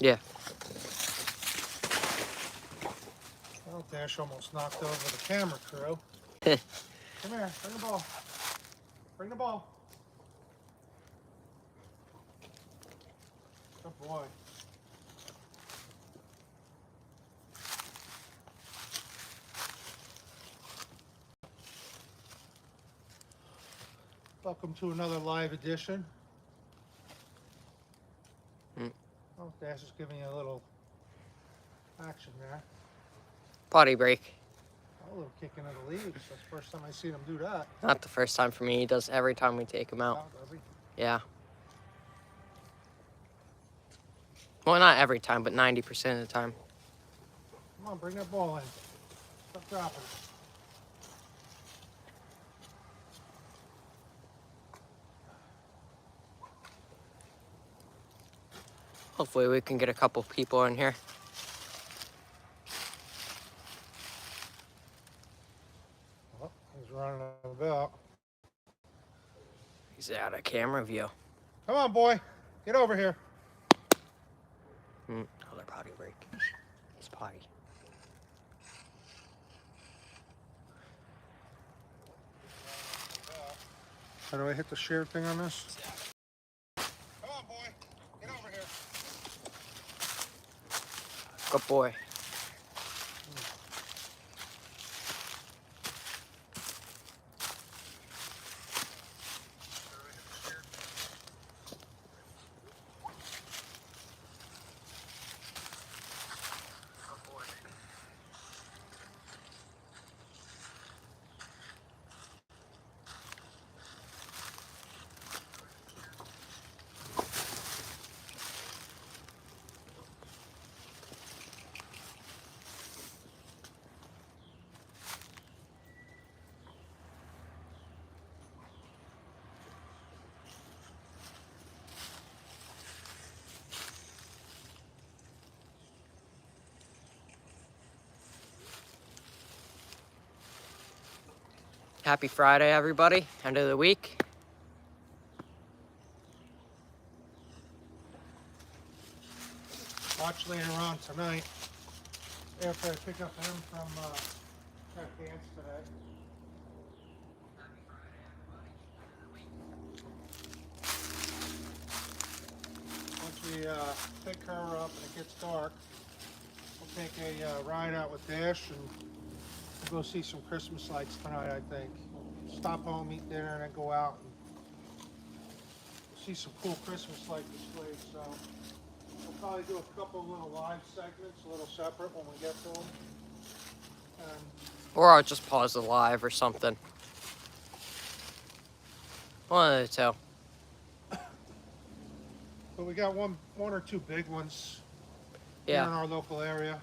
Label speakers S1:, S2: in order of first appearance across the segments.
S1: Yeah.
S2: Well, Dash almost knocked over the camera crew. Come here, bring the ball. Bring the ball. Good boy. Welcome to another live edition. Oh, Dash is giving you a little action there.
S1: Potty break.
S2: A little kick into the leaves. That's the first time I've seen him do that.
S1: Not the first time for me. He does every time we take him out.
S2: Oh, does he?
S1: Yeah. Well, not every time, but 90% of the time.
S2: Come on, bring that ball in. Stop dropping it.
S1: Hopefully we can get a couple people in here.
S2: Oh, he's running about.
S1: He's out of camera view.
S2: Come on, boy. Get over here.
S1: Another potty break. He's potty.
S2: How do I hit the share thing on this? Come on, boy. Get over here.
S1: Good boy. Happy Friday, everybody. End of the week.
S2: Watch later on tonight after I pick up him from that dance today. Once we pick her up and it gets dark, we'll take a ride out with Dash and we'll go see some Christmas lights tonight, I think. We'll stop home, eat dinner, and then go out and see some cool Christmas light displays. So we'll probably do a couple little live segments, a little separate when we get to them.
S1: Or I'll just pause the live or something. One of the two.
S2: But we got one or two big ones here in
S1: Yeah.
S2: our local area.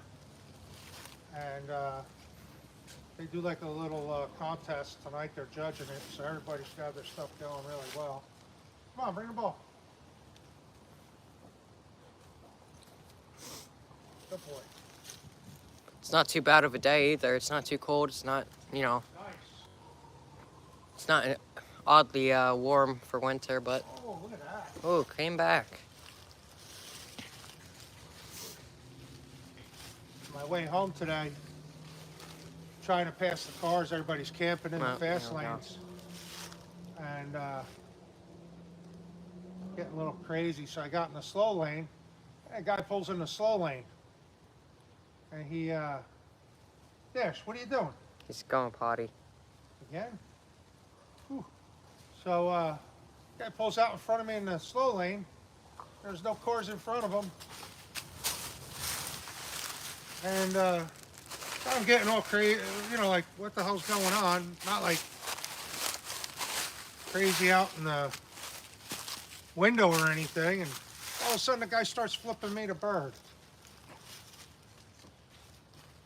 S2: And they do like a little contest tonight. They're judging it, so everybody's got their stuff going really well. Come on, bring the ball. Good boy.
S1: It's not too bad of a day either. It's not too cold. It's not, you know,
S2: Nice.
S1: it's not oddly warm for winter, but
S2: Oh, look at that.
S1: oh, came back.
S2: My way home today, trying to pass the cars. Everybody's camping in the fast lanes. And getting a little crazy. So I got in the slow lane. And a guy pulls in the slow lane. And he, Dash, what are you doing?
S1: He's going potty.
S2: Again? Whew. So, guy pulls out in front of me in the slow lane. There's no cars in front of him. And, I'm getting all crazy, you know, like, what the hell's going on? Not like crazy out in the window or anything. And all of a sudden, the guy starts flipping me the bird.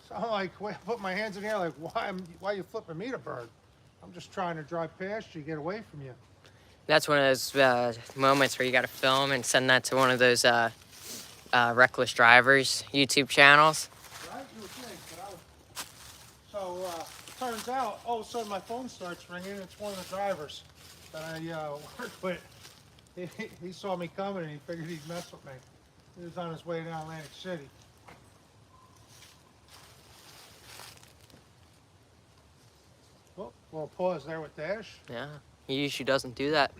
S2: So I'm like, wait, I put my hands in the air, like, why are you flipping me the bird? I'm just trying to drive past you, get away from you.
S1: That's one of those moments where you got to film and send that to one of those reckless drivers YouTube channels.
S2: Right? You would think, but so it turns out, all of a sudden my phone starts ringing. It's one of the drivers that I work with. He saw me coming and he figured he'd mess with me. He was on his way down Atlantic City. Oh, little pause there with Dash.
S1: Yeah, he usually doesn't do that.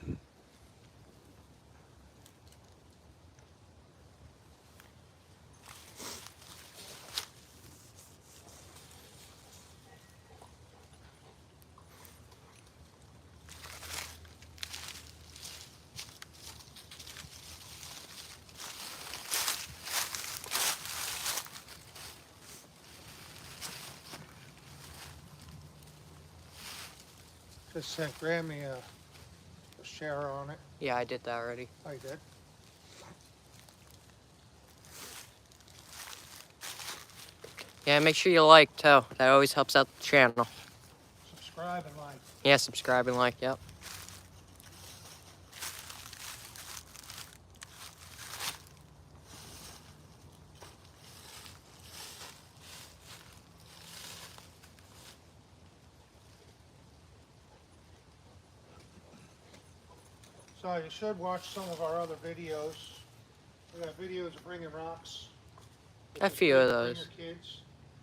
S2: Just sent Grammy a share on it.
S1: Yeah, I did that already.
S2: I did.
S1: Yeah, make sure you like too. That always helps out the channel.
S2: Subscribe and like.
S1: Yeah, subscribe and like, yep.
S2: So you should watch some of our other videos. We got videos of bringing rocks.
S1: A few of
S2: Bring
S1: those.
S2: your kids.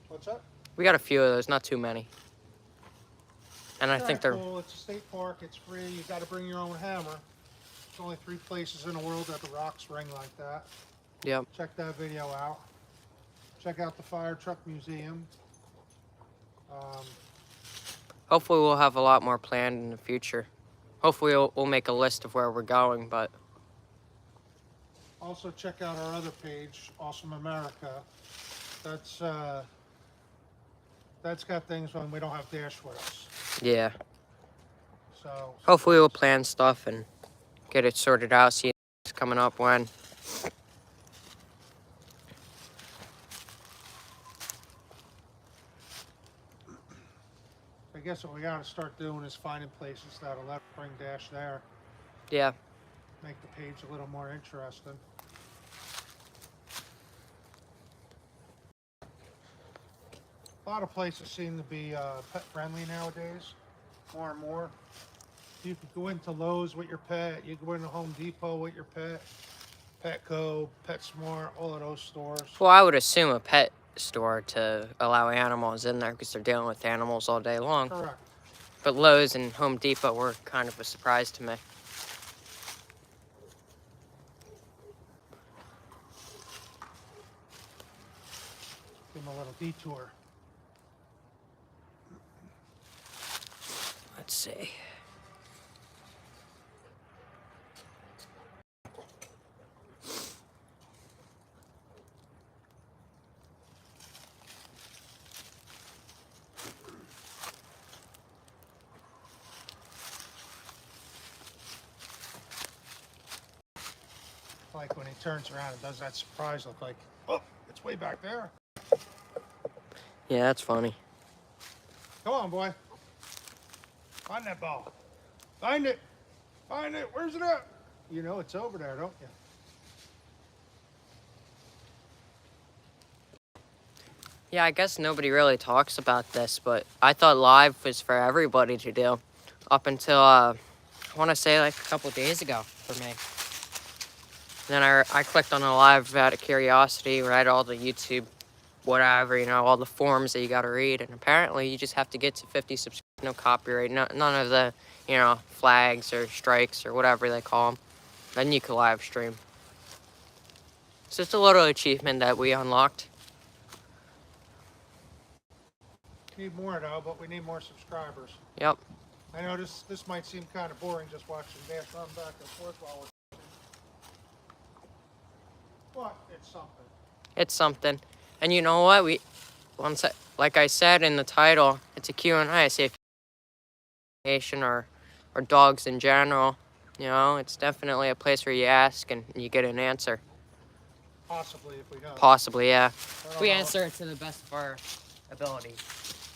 S2: What's up?
S1: We got a few of those, not too many. And I think they're
S2: cool. It's a state park. It's free. You got to bring your own hammer. There's only 3 places in the world that the rocks ring like that.
S1: Yep.
S2: Check that video out. Check out the Fire Truck Museum.
S1: Hopefully we'll have a lot more planned in the future. Hopefully we'll make a list of where we're going, but
S2: Also check out our other page, Awesome America. That's got things when we don't have Dash with us.
S1: yeah.
S2: So
S1: Hopefully we'll plan stuff and get it sorted out, see what's coming up when.
S2: I guess what we got to start doing is finding places that'll let bring Dash there.
S1: Yeah.
S2: Make the page a little more interesting. A lot of places seem to be pet friendly nowadays, more and more. You can go into Lowe's with your pet, you can go into Home Depot with your pet, Petco, PetSmart, all of those stores.
S1: Well, I would assume a pet store to allow animals in there because they're dealing with animals all day long.
S2: Correct.
S1: But Lowe's and Home Depot were kind of a surprise to me.
S2: Give them a little detour.
S1: Let's see.
S2: Like when he turns around and does that surprise look like, oh, it's way back there.
S1: Yeah, that's funny.
S2: Come on, boy. Find that ball. Find it. Find it. Where's it at? You know it's over there, don't you?
S1: Yeah, I guess nobody really talks about this, but I thought live was for everybody to do up until, I want to say like a couple days ago for me. And then I clicked on a live out of curiosity, read all the YouTube, whatever, you know, all the forms that you got to read. And apparently you just have to get to 50 subscribers, no copyright, none of the, you know, flags or strikes or whatever they call them. Then you can live stream. It's just a little achievement that we unlocked.
S2: Need more though, but we need more subscribers.
S1: Yep.
S2: I know this might seem kind of boring just watching Dash run back and forth while we're but it's something.
S1: It's something. And you know what? Like I said in the title, it's a Q&A. Say if or dogs in general, you know, it's definitely a place where you ask and you get an answer.
S2: Possibly, if we don't.
S1: Possibly, yeah. We
S2: know.
S1: answer it to the best of our ability.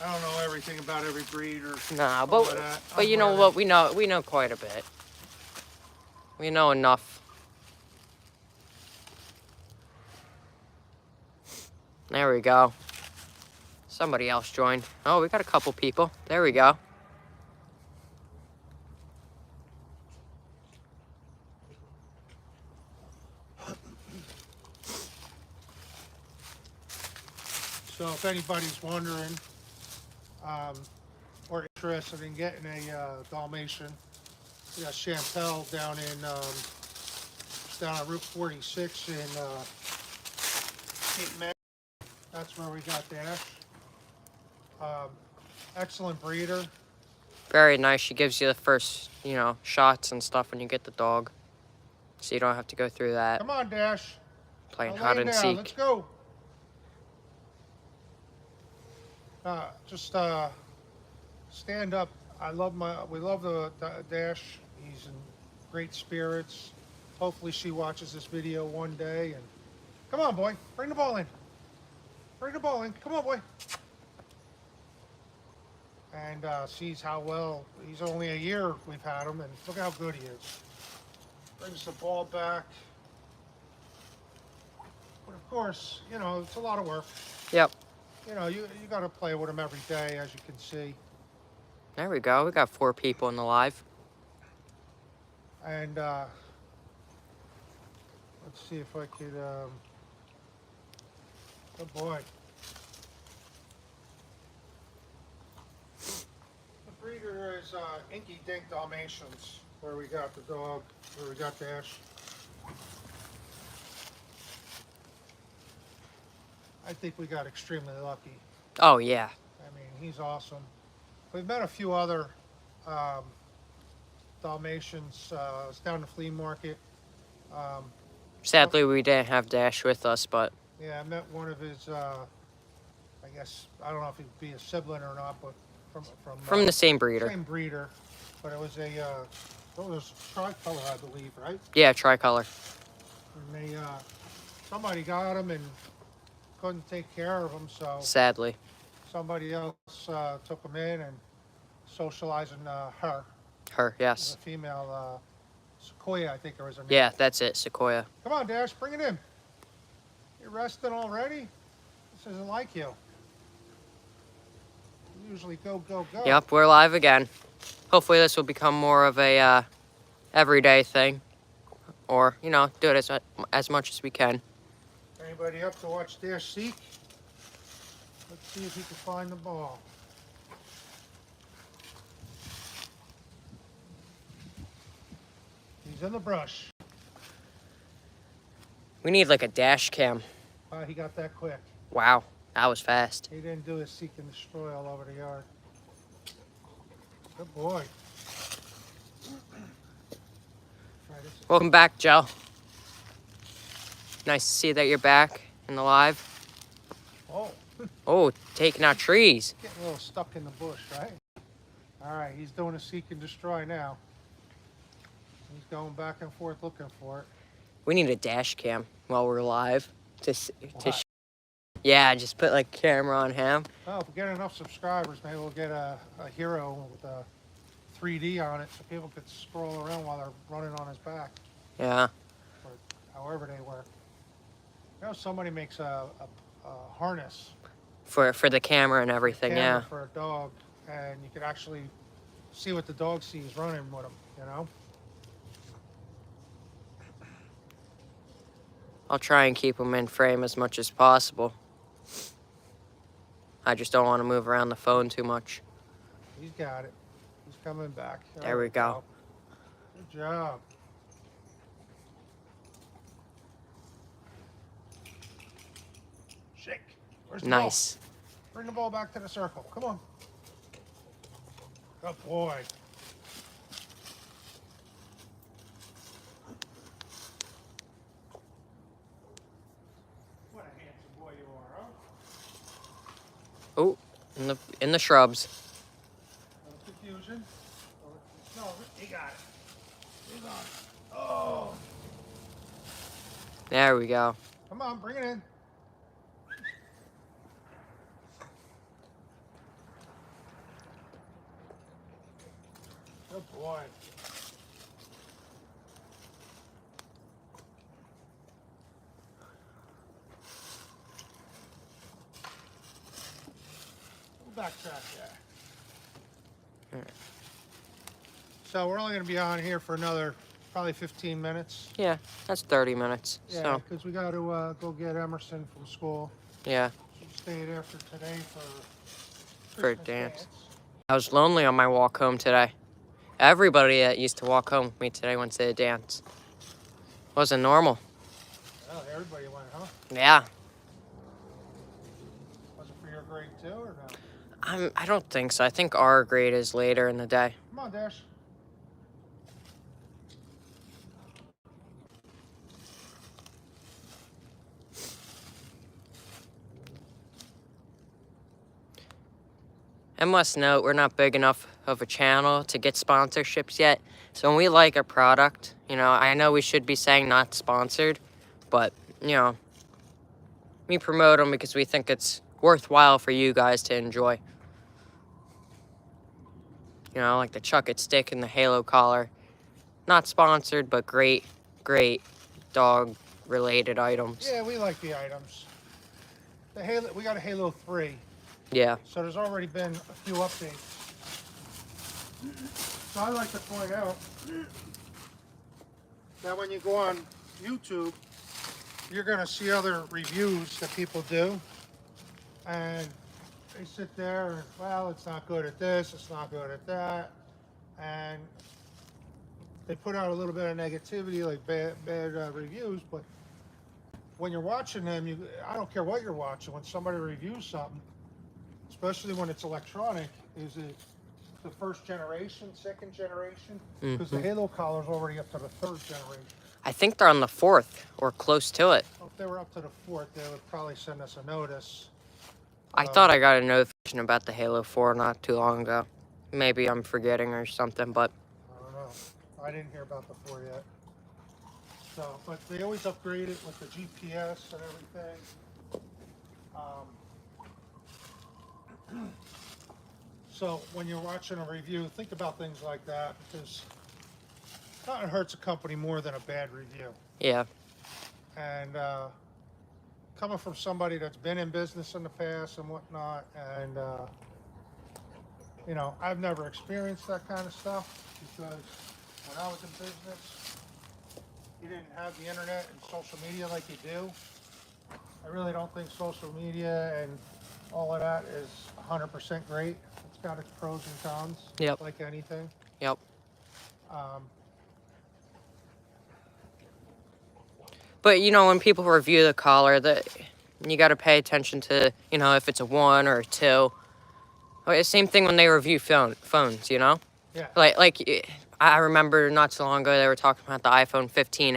S2: I don't know everything about every breed or
S1: Nah,
S2: but
S1: you know what? We know quite a bit. We know enough. There we go. Somebody else joined. Oh, we got a couple people. There we go.
S2: So if anybody's wondering or interested in getting a Dalmatian, we got Champel down on Route 46 in Cape May. That's where we got Dash. Excellent breeder.
S1: Very nice. She gives you the first, shots and stuff when you get the dog. So you don't have to go through that.
S2: Come on, Dash.
S1: Playing
S2: Now
S1: hide
S2: lay
S1: and
S2: down.
S1: seek.
S2: Let's go. Just stand up. We love the Dash. He's in great spirits. Hopefully she watches this video one day. And come on, boy, bring the ball in. Bring the ball in. Come on, boy. And sees how well. He's only a year we've had him, and look how good he is. Brings the ball back. But of course, it's a lot of work.
S1: Yep.
S2: You got to play with him every day, as you can see.
S1: There we go. We got 4 people in the live.
S2: And let's see if I could. Oh boy. The breeder is Inky Dink Dalmatians, where we got the dog, where we got Dash. I think we got extremely lucky.
S1: Oh, yeah.
S2: I mean, he's awesome. We've met a few other Dalmatians. It's down the flea market.
S1: Sadly, we didn't have Dash with us, but...
S2: Yeah, I met one of his, I guess, I don't know if he'd be a sibling or not, but
S1: From the same breeder.
S2: Same breeder. But it was what was tricolor, I believe, right?
S1: Yeah, tricolor.
S2: And they, somebody got him and couldn't take care of him, so...
S1: Sadly.
S2: Somebody else took him in and socializing her.
S1: Her, yes.
S2: A female, Sequoia, I think it was her name.
S1: Yeah, that's it, Sequoia.
S2: Come on, Dash, bring it in. You're resting already? This isn't like you. You usually go, go, go.
S1: Yep, we're live again. Hopefully this will become more of a everyday thing. Or, do it as much as we can.
S2: Anybody up to watch Dash seek? Let's see if he can find the ball. He's in the brush.
S1: We need like a dash cam.
S2: He got that quick.
S1: Wow, that was fast.
S2: He didn't do his seek and destroy all over the yard. Good boy.
S1: Welcome back, Joe. Nice to see that you're back in the live.
S2: Oh.
S1: Oh, taking out trees.
S2: Getting a little stuck in the bush, right? All right, he's doing a seek and destroy now. He's going back and forth looking for it.
S1: We need a dash cam while we're live. Yeah, just put like camera on him.
S2: Well, if we get enough subscribers, maybe we'll get a hero with a 3D on it so people could scroll around while they're running on his back.
S1: Yeah.
S2: Or however they work. Somebody makes a harness.
S1: For the camera and everything, yeah.
S2: For a dog, and you could actually see what the dog sees running with him,
S1: I'll try and keep him in frame as much as possible. I just don't want to move around the phone too much.
S2: He's got it. He's coming back.
S1: There we go.
S2: Good job. Shake. Where's the
S1: Nice.
S2: ball? Bring the ball back to the circle. Come on. Good boy. What a handsome boy you are, huh?
S1: Oh, in the shrubs.
S2: No confusion. No, he got it. He's on it. Oh.
S1: There we go.
S2: Come on, bring it in. Good boy. We'll backtrack there. So we're only going to be on here for another probably 15 minutes.
S1: Yeah, that's 30 minutes.
S2: Yeah,
S1: So
S2: because we got to go get Emerson from school.
S1: yeah.
S2: stayed after today
S1: For a
S2: Christmas
S1: dance. I was lonely on my walk home today. Everybody that used to walk home with me today went to the dance. Wasn't normal.
S2: Well, everybody went, huh?
S1: Yeah.
S2: Was it for your grade too, or no?
S1: I don't think so. I think our grade is later in the day.
S2: Come on, Dash.
S1: I must note, we're not big enough of a channel to get sponsorships yet. So when we like a product, I know we should be saying not sponsored, but, we promote them because we think it's worthwhile for you guys to enjoy. Like the Chuck It Stick and the Halo collar. Not sponsored, but great, great dog-related items.
S2: Yeah, we like the items. The Halo, we got a Halo 3,
S1: Yeah.
S2: so there's already been a few updates. So I like to point out that when you go on YouTube, you're going to see other reviews that people do, and they sit there and, well, it's not good at this, it's not good at that, and they put out a little bit of negativity, like bad reviews. But when you're watching them, I don't care what you're watching. When somebody reviews something, especially when it's electronic, is it the first generation, second generation? Because the Halo collar's already up to the third generation.
S1: I think they're on the 4th or close to it.
S2: Well, if they were up to the fourth, they would probably send us a notice.
S1: I thought I got a notification about the Halo 4 not too long ago. Maybe I'm forgetting or something, but
S2: I don't know. I didn't hear about the 4 yet. So, but they always upgrade it with the GPS and everything. So when you're watching a review, think about things like that, because nothing hurts a company more than a bad review.
S1: yeah.
S2: And coming from somebody that's been in business in the past and whatnot, and I've never experienced that kind of stuff, because when I was in business, you didn't have the internet and social media like you do. I really don't think social media and all of that is 100% great. It's got its pros and cons,
S1: Yep.
S2: like anything.
S1: Yep. But when people review the collar, you got to pay attention to if it's a 1 or a 2. Same thing when they review phones.
S2: Yeah.
S1: Like I remember not so long ago they were talking about the iPhone 15,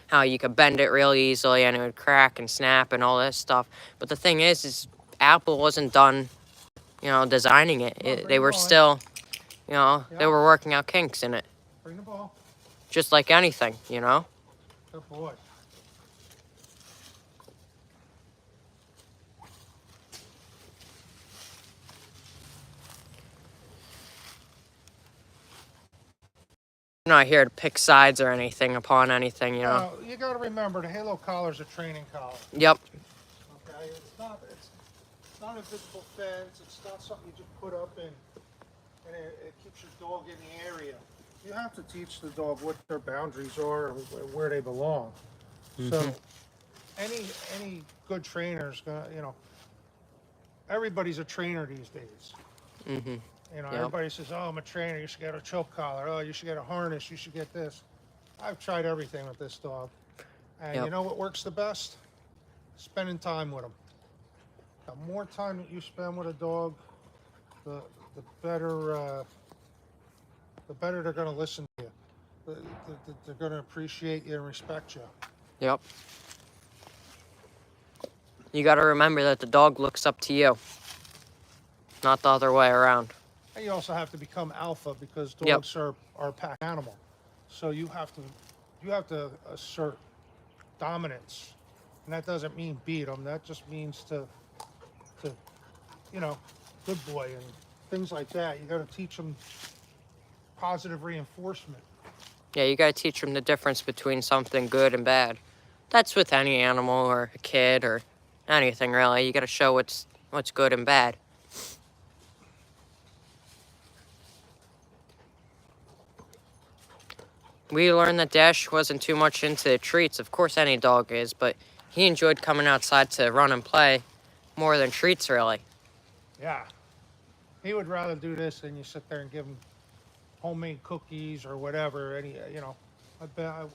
S1: how you could bend it really easily and it would crack and snap and all this stuff. But the thing is Apple wasn't done, designing it. They were still, they were working out kinks in it.
S2: Bring the ball.
S1: Just like anything,
S2: Good boy.
S1: I'm not here to pick sides or anything upon anything,
S2: Now, you got to remember, the Halo collar's a training collar.
S1: Yep.
S2: Okay, it's not a visible fence. It's not something you just put up and it keeps your dog in the area. You have to teach the dog what their boundaries are and where they belong. So, any good trainer's gonna, everybody's a trainer these days. Everybody says, "Oh, I'm a trainer. You should get a choke collar. Oh, you should get a harness. You should get this." I've tried everything with this dog, and you know what works the best? Spending time with them. The more time that you spend with a dog, the better they're going to listen to you. They're going to appreciate you and respect you.
S1: Yep. You got to remember that the dog looks up to you, not the other way around.
S2: And you also have to become alpha, because dogs are a pack animal. So you have to assert dominance, and that doesn't mean beat them. That just means to good boy and things like that. You got to teach them positive reinforcement.
S1: Yeah, you got to teach them the difference between something good and bad. That's with any animal or a kid or anything, really. You got to show what's good and bad. We learned that Dash wasn't too much into treats. Of course, any dog is, but he enjoyed coming outside to run and play more than treats, really.
S2: Yeah. He would rather do this than you sit there and give him homemade cookies or whatever. Any, I bet I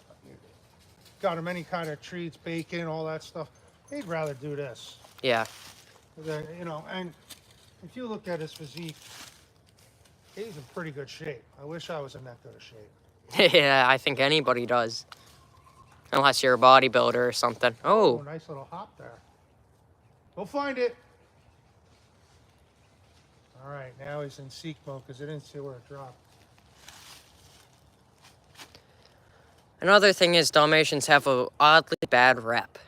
S2: got him any kind of treats, bacon, all that stuff. He'd rather do this.
S1: Yeah.
S2: Then, and if you look at his physique, he's in pretty good shape. I wish I was in that good of shape.
S1: Yeah, I think anybody does. Unless you're a bodybuilder or something.
S2: Oh,
S1: Oh,
S2: nice little hop there. Go find it. All right, now he's in seek mode because I didn't see where it dropped.
S1: another thing is Dalmatians have a oddly bad rep,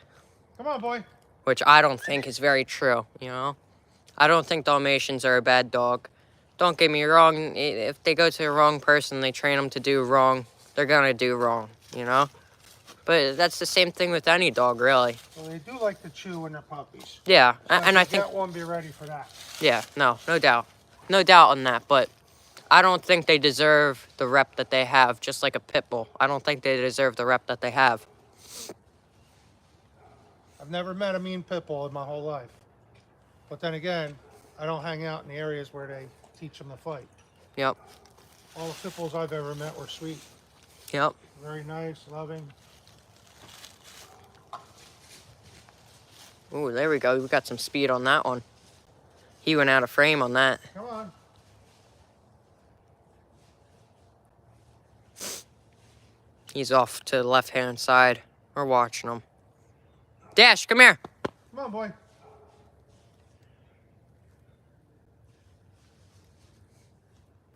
S2: Come on, boy.
S1: which I don't think is very true, you know? I don't think Dalmatians are a bad dog. Don't get me wrong, if they go to the wrong person, they train them to do wrong, they're gonna do wrong, you know? But that's the same thing with any dog, really.
S2: Well, they do like to chew when they're puppies.
S1: Yeah,
S2: So
S1: and
S2: if
S1: I
S2: you
S1: think,
S2: get one, be ready for that.
S1: yeah, no doubt. No doubt on that, but I don't think they deserve the rep that they have, just like a pit bull. I don't think they deserve the rep that they have.
S2: I've never met a mean pit bull in my whole life. But then again, I don't hang out in the areas where they teach them to fight.
S1: Yep,
S2: All the pit bulls I've ever met were sweet.
S1: yep.
S2: Very nice, loving.
S1: Ooh, there we go. We got some speed on that one. He went out of frame on that.
S2: Come on.
S1: He's off to the left-hand side. We're watching him. Dash, come here.
S2: Come on, boy.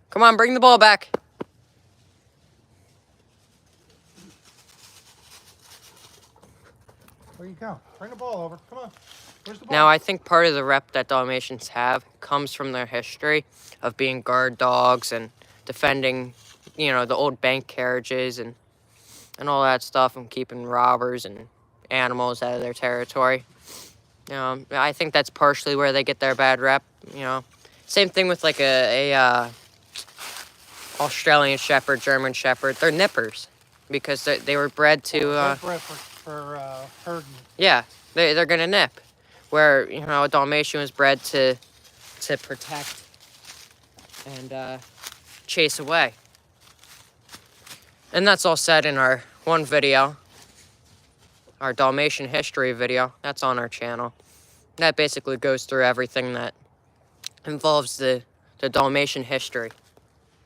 S1: Come on, bring the ball back.
S2: Where you go? Bring the ball over. Come on. Where's the ball?
S1: Now, I think part of the rep that Dalmatians have comes from their history of being guard dogs and defending, you know, the old bank carriages and all that stuff, and keeping robbers and animals out of their territory. You know, I think that's partially where they get their bad rep, you know. Same thing with like a Australian Shepherd, German Shepherd. They're nippers because they were bred to...
S2: They're bred for herding.
S1: Yeah, they're gonna nip. Where, you know, a Dalmatian was bred to protect and chase away. And that's all said in our one video, our Dalmatian history video. That's on our channel. That basically goes through everything that involves the Dalmatian history.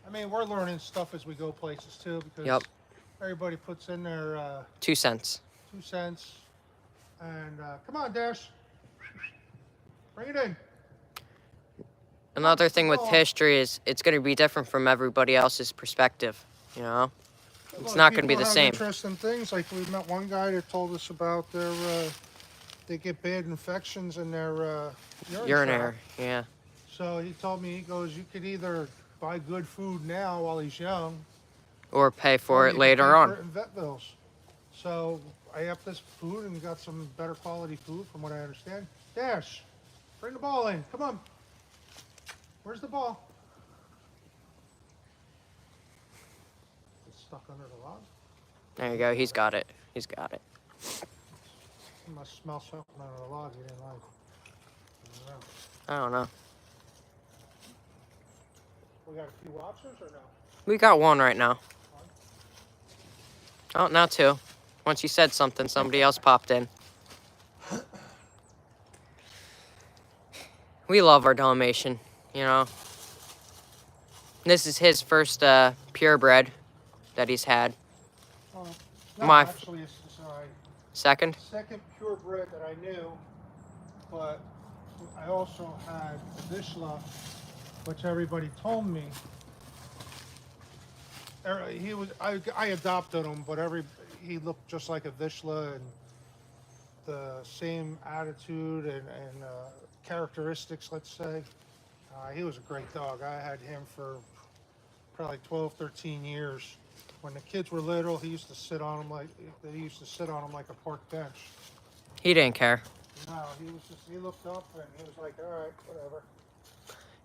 S2: I mean, we're learning stuff as we go places too, because
S1: Yep.
S2: everybody puts in their
S1: 2 cents.
S2: 2 cents. And come on, Dash. Bring it in.
S1: Another thing with history is it's going to be different from everybody else's perspective, you know? It's not going to be the same.
S2: Interesting things. Like we met one guy that told us about their they get bad infections in their
S1: Urinary, yeah.
S2: So he told me, he goes, you could either buy good food now while he's young,
S1: Or pay for
S2: or
S1: it
S2: you
S1: later
S2: could pay
S1: on.
S2: for it in vet bills. So I upped this food and got some better quality food, from what I understand. Dash, bring the ball in. Come on. Where's the ball? It's stuck under the log.
S1: There you go. He's got it. He's got it.
S2: You must smell something under the log you didn't like. I don't know.
S1: I don't know.
S2: We got a few options or no?
S1: We got one right now. Oh, now 2. Once you said something, somebody else popped in. We love our Dalmatian, you know. This is his first purebred that he's had.
S2: No,
S1: My-
S2: actually, it's
S1: Second?
S2: second purebred that I knew, but I also had a Vishla, which everybody told me. I adopted him, but he looked just like a Vishla, and the same attitude and characteristics, let's say. He was a great dog. I had him for probably 12, 13 years. When the kids were little, they used to sit on him like a park bench.
S1: He didn't care.
S2: No, he looked up and he was like, all right, whatever.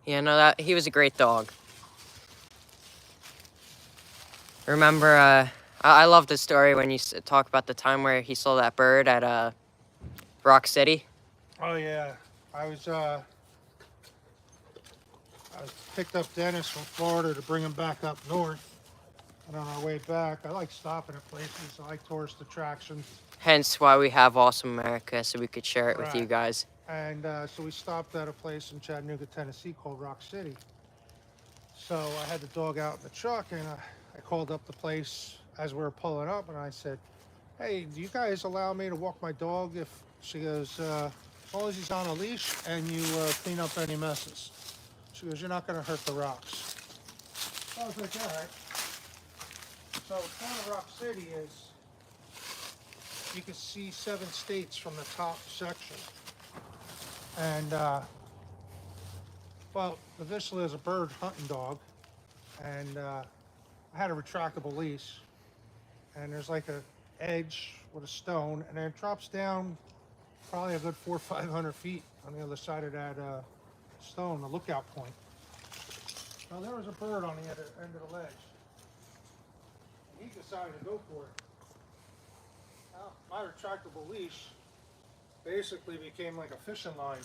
S1: Yeah, no, that he was a great dog. Remember, I love the story when you talk about the time where he saw that bird at Rock City.
S2: Oh yeah, I was picked up Dennis from Florida to bring him back up north. And on our way back, I like stopping at places. I like tourist attractions.
S1: Hence why we have Awesome America, so we could share it with you
S2: Right.
S1: guys.
S2: And so we stopped at a place in Chattanooga, Tennessee called Rock City. So I had the dog out in the truck, and I called up the place as we were pulling up, and I said, "Hey, do you guys allow me to walk my dog?" If she goes, "As long as he's on a leash and you clean up any messes." She goes, "You're not going to hurt the rocks." So I was like, "All right." So kind of Rock City is, you can see 7 states from the top section. And, well, the Vizsla is a bird hunting dog. And I had a retractable leash. And there's like a edge with a stone. And then it drops down probably a good 400 or 500 feet on the other side of that stone, the lookout point. Now there was a bird on the other end of the ledge. He decided to go for it. Now, my retractable leash basically became like a fishing line.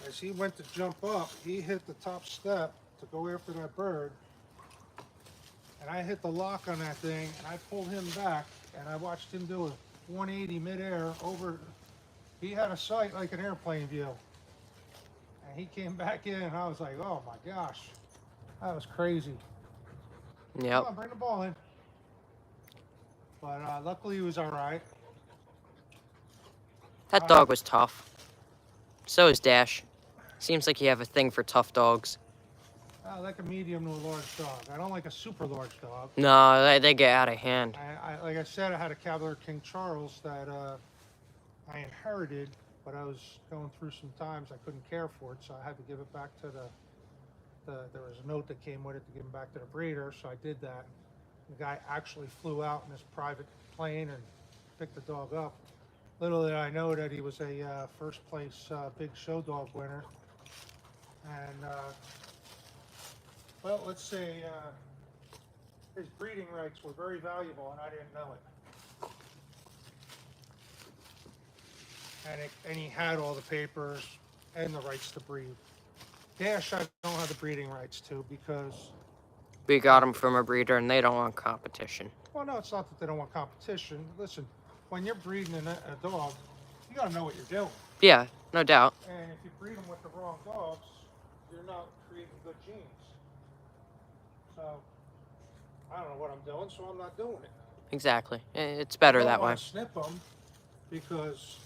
S2: As he went to jump up, he hit the top step to go after that bird. And I hit the lock on that thing, and I pulled him back, and I watched him do a 180 midair over. He had a sight like an airplane view. And he came back in, and I was like, oh my gosh, that was crazy.
S1: Yep.
S2: Come on, bring the ball in. But luckily he was all right.
S1: That dog was tough. So is Dash. Seems like you have a thing for tough dogs.
S2: I like a medium to a large dog. I don't like a super large dog.
S1: No, they get out of hand.
S2: Like I said, I had a Cavalier King Charles that I inherited, but I was going through some times I couldn't care for it, so I had to give it back to there was a note that came with it to give him back to the breeder, so I did that. The guy actually flew out in his private plane and picked the dog up. Little did I know that he was a first place big show dog winner. And, well, let's say his breeding rights were very valuable, and I didn't know it. And he had all the papers and the rights to breed. Dash, I don't have the breeding rights to because...
S1: We got him from a breeder, and they don't want competition.
S2: Well, no, it's not that they don't want competition. Listen, when you're breeding a dog, you got to know what you're doing.
S1: Yeah, no doubt.
S2: And if you breed them with the wrong dogs, you're not creating good genes. So, I don't know what I'm doing, so I'm not doing it.
S1: Exactly. It's better that way.
S2: I don't want to snip him because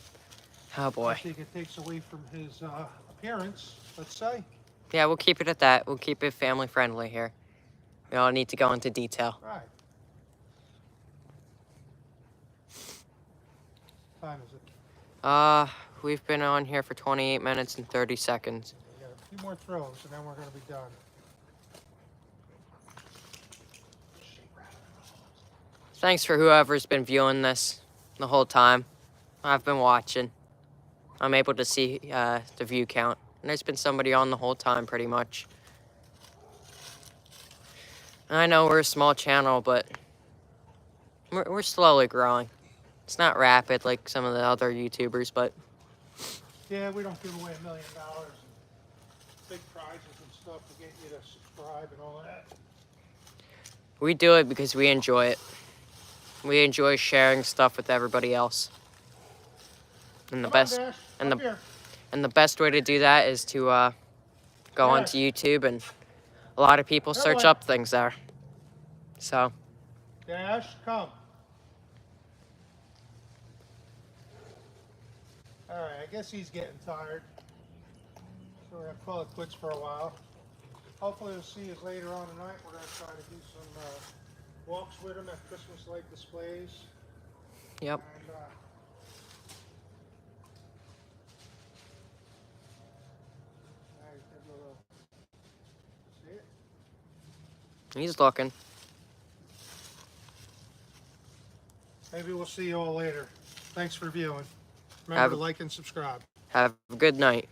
S1: Oh boy.
S2: I think it takes away from his appearance, let's say.
S1: Yeah, we'll keep it at that. We'll keep it family friendly here. We don't need to go into detail.
S2: Right. What time is it?
S1: We've been on here for 28 minutes and 30 seconds.
S2: We got a few more throws, and then we're going to be done.
S1: Thanks for whoever's been viewing this the whole time. I've been watching. I'm able to see the view count. And there's been somebody on the whole time, pretty much. And I know we're a small channel, but we're slowly growing. It's not rapid like some of the other YouTubers, but...
S2: Yeah, we don't give away $1 million and big prizes and stuff to get you to subscribe and all that.
S1: We do it because we enjoy it. We enjoy sharing stuff with everybody else. And the best way to do that is to go onto YouTube, and a lot of people search up things there. So.
S2: Dash, come. All right, I guess he's getting tired. So we're gonna call it quits for a while. Hopefully we'll see you later on tonight. We're gonna try to do some walks with him at Christmas light displays.
S1: Yep.
S2: And, see it?
S1: He's looking.
S2: Maybe we'll see you all later. Thanks for viewing. Remember to like and subscribe.
S1: Have a good night.